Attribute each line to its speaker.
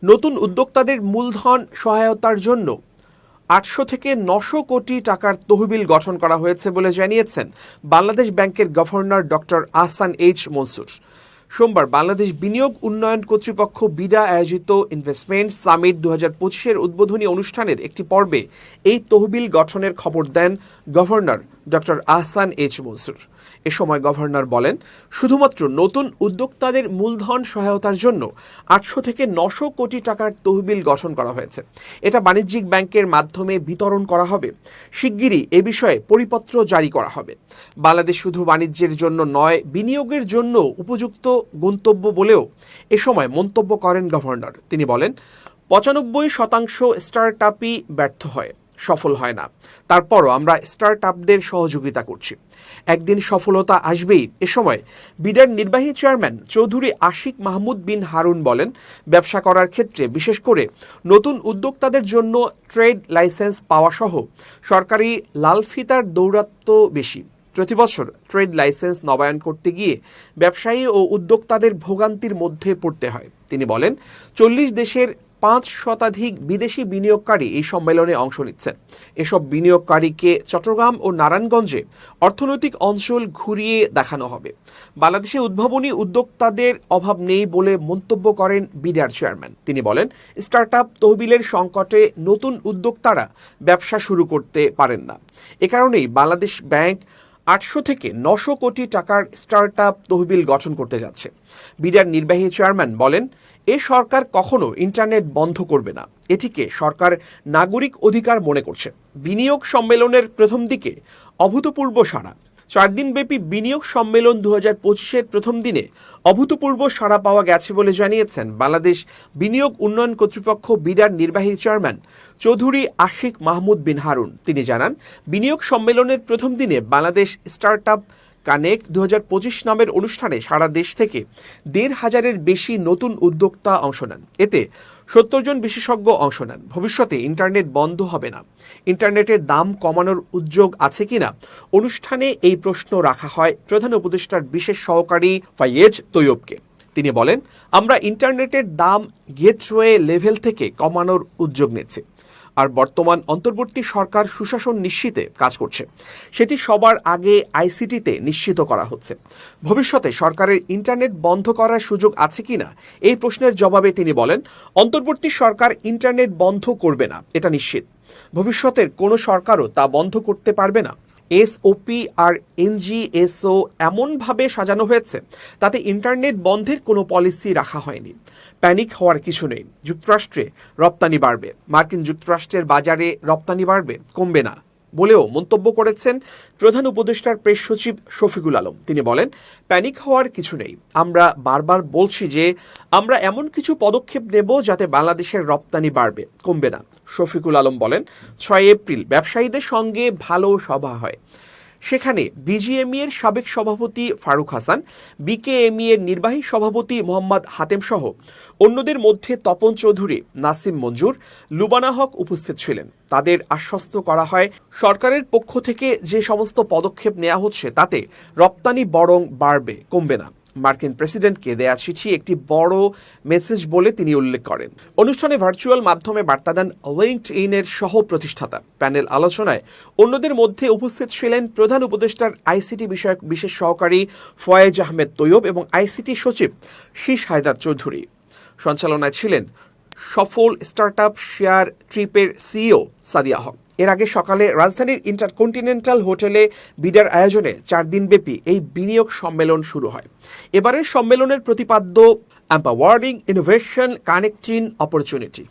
Speaker 1: নতুন উদ্যোক্তাদের মূলধন সহায়তার জন্য ৮০০ থেকে ৯০০ কোটি টাকার তহবিল গঠন করা হয়েছে বলে জানিয়েছেন বাংলাদেশ ব্যাংকের governor doctor Ahsan H Mansur. সোমবার বাংলাদেশ বিনিয়োগ উন্নয়ন কর্তৃপক্ষ বিডা আয়োজিত ইনভেস্টমেন্ট সামিট ২০২৫-এর উদ্বোধনী অনুষ্ঠানের একটি পর্বে এই তহবিল গঠনের খবর দেন governor doctor Ahsan H Mansur. এ সময় গভর্নর বলেন, শুধুমাত্র নতুন উদ্যোক্তাদের মূলধন সহায়তার জন্য ৮০০ থেকে ৯০০ কোটি টাকার তহবিল গঠন করা হয়েছে। এটা বাণিজ্যিক ব্যাংকের মাধ্যমে বিতরণ করা হবে। শিগগিরই এ বিষয়ে পরিপত্র জারি করা হবে। বাংলাদেশ শুধু বাণিজ্যের জন্য নয়, বিনিয়োগের জন্য উপযুক্ত গন্তব্য বলেও এ সময় মন্তব্য করেন গভর্নর। তিনি বলেন, ৯৫% স্টার্টআপই ব্যর্থ হয়, সফল হয় না। তারপরও আমরা স্টার্টআপদের সহযোগিতা করছি, একদিন সফলতা আসবেই। এ সময় বিডার নির্বাহী চেয়ারম্যান চৌধুরী আশিক মাহমুদ বিন হারুন বলেন, ব্যবসা করার ক্ষেত্রে বিশেষ করে নতুন উদ্যোক্তাদের জন্য ট্রেড লাইসেন্স পাওয়া সহ সরকারি লালফিতার দৌরাত্ম্য বেশি। প্রতি বছর ট্রেড লাইসেন্স নবায়ন করতে গিয়ে ব্যবসায়ী ও উদ্যোক্তাদের ভোগান্তির মধ্যে পড়তে হয়। তিনি বলেন, ৪০ দেশের ৫ শতাধিক বিদেশি বিনিয়োগকারী এই সম্মেলনে অংশ নিচ্ছেন। এসব বিনিয়োগকারীকে চট্টগ্রাম ও নারায়ণগঞ্জে অর্থনৈতিক অঞ্চল ঘুরিয়ে দেখানো হবে। বাংলাদেশে উদ্ভাবনী উদ্যোক্তাদের অভাব নেই বলে মন্তব্য করেন বিডার চেয়ারম্যান। তিনি বলেন, স্টার্টআপ তহবিলের সংকটে নতুন উদ্যোক্তারা ব্যবসা শুরু করতে পারেন না। এ কারণেই বাংলাদেশ ব্যাংক ৮০০ থেকে ৯০০ কোটি টাকার স্টার্টআপ তহবিল গঠন করতে যাচ্ছে। বিডার নির্বাহী চেয়ারম্যান বলেন, এ সরকার কখনো ইন্টারনেট বন্ধ করবে না, এটিকে সরকার নাগরিক অধিকার মনে করছে। বিনিয়োগ সম্মেলনের প্রথম দিকে অভূতপূর্ব সাড়া। ৪ দিনব্যাপী বিনিয়োগ সম্মেলন ২০২৫-এর প্রথম দিনে অভূতপূর্ব সাড়া পাওয়া গেছে বলে জানিয়েছেন বাংলাদেশ বিনিয়োগ উন্নয়ন কর্তৃপক্ষ বিডার নির্বাহী চেয়ারম্যান চৌধুরী আশিক মাহমুদ বিন হারুন। তিনি জানান, বিনিয়োগ সম্মেলনের প্রথম দিনে বাংলাদেশ স্টার্টআপ কানেক্ট ২০২৫ নামের অনুষ্ঠানে সারা দেশ থেকে ১৫০০-এর বেশি নতুন উদ্যোক্তা অংশ নেন। এতে ৭০ জন বিশেষজ্ঞ অংশ নেন। ভবিষ্যতে ইন্টারনেট বন্ধ হবে না, ইন্টারনেটের দাম কমানোর উদ্যোগ আছে কিনা অনুষ্ঠানে এই প্রশ্ন রাখা হয় প্রধান উপদেষ্টার বিশেষ সহকারী ফাইয়েজ তৈয়বকে। তিনি বলেন, আমরা ইন্টারনেটের দাম গেটওয়ে লেভেল থেকে কমানোর উদ্যোগ নিচ্ছি। আর বর্তমান অন্তর্বর্তী সরকার সুশাসন নিশ্চিতে কাজ করছে, সেটি সবার আগে আইসিটিতে নিশ্চিত করা হচ্ছে। ভবিষ্যতে সরকারের ইন্টারনেট বন্ধ করার সুযোগ আছে কিনা এই প্রশ্নের জবাবে তিনি বলেন, অন্তর্বর্তী সরকার ইন্টারনেট বন্ধ করবে না, এটা নিশ্চিত। ভবিষ্যতের কোনো সরকারও তা বন্ধ করতে পারবে না। এসওপি আর এনজিএসও এমনভাবে সাজানো হয়েছে তাতে ইন্টারনেট বন্ধের কোনো পলিসি রাখা হয়নি। প্যানিক হওয়ার কিছু নেই। যুক্তরাষ্ট্রে রপ্তানি বাড়বে, মার্কিন যুক্তরাষ্ট্রের বাজারে রপ্তানি বাড়বে, কমবে না বলেও মন্তব্য করেছেন প্রধান উপদেষ্টার প্রেস সচিব শফিকুল আলম। তিনি বলেন, প্যানিক হওয়ার কিছু নেই। আমরা বারবার বলছি যে আমরা এমন কিছু পদক্ষেপ নেব যাতে বাংলাদেশের রপ্তানি বাড়বে, কমবে না। শফিকুল আলম বলেন, ৬ এপ্রিল ব্যবসায়ীদের সঙ্গে ভালো সভা হয়। সেখানে বিজিএমই এর সাবেক সভাপতি ফারুক হাসান, বিকেএমই এর নির্বাহী সভাপতি মোহাম্মদ হাতেম সহ অন্যদের মধ্যে তপন চৌধুরী, নাসিম মঞ্জুর, লুবানা হক উপস্থিত ছিলেন। তাদের আশ্বস্ত করা হয়, সরকারের পক্ষ থেকে যে সমস্ত পদক্ষেপ নেওয়া হচ্ছে তাতে রপ্তানি বরং বাড়বে, কমবে না। মার্কিন প্রেসিডেন্টকে দেয়া চিঠি একটি বড় মেসেজ বলে তিনি উল্লেখ করেন। অনুষ্ঠানে ভার্চুয়াল মাধ্যমে বার্তা দেন লিঙ্কড-ইন এর সহ প্রতিষ্ঠাতা। প্যানেল আলোচনায় অন্যদের মধ্যে উপস্থিত ছিলেন প্রধান উপদেষ্টার আইসিটি বিষয়ক বিশেষ সহকারী ফয়েজ আহমেদ তৈয়ব এবং আইসিটি সচিব শীষ হায়দার চৌধুরী। সঞ্চালনায় ছিলেন সফল স্টার্টআপ শেয়ার ট্রিপের সিইও সাদিয়া হক। এর আগে সকালে রাজধানীর ইন্টারকন্টিনেন্টাল হোটেলে বিডার আয়োজনে ৪ দিনব্যাপী এই বিনিয়োগ সম্মেলন শুরু হয়। এবারের সম্মেলনের প্রতিপাদ্য এম্পাওয়ারিং ইনোভেশন, কানেক্টিং অপরচুনিটি।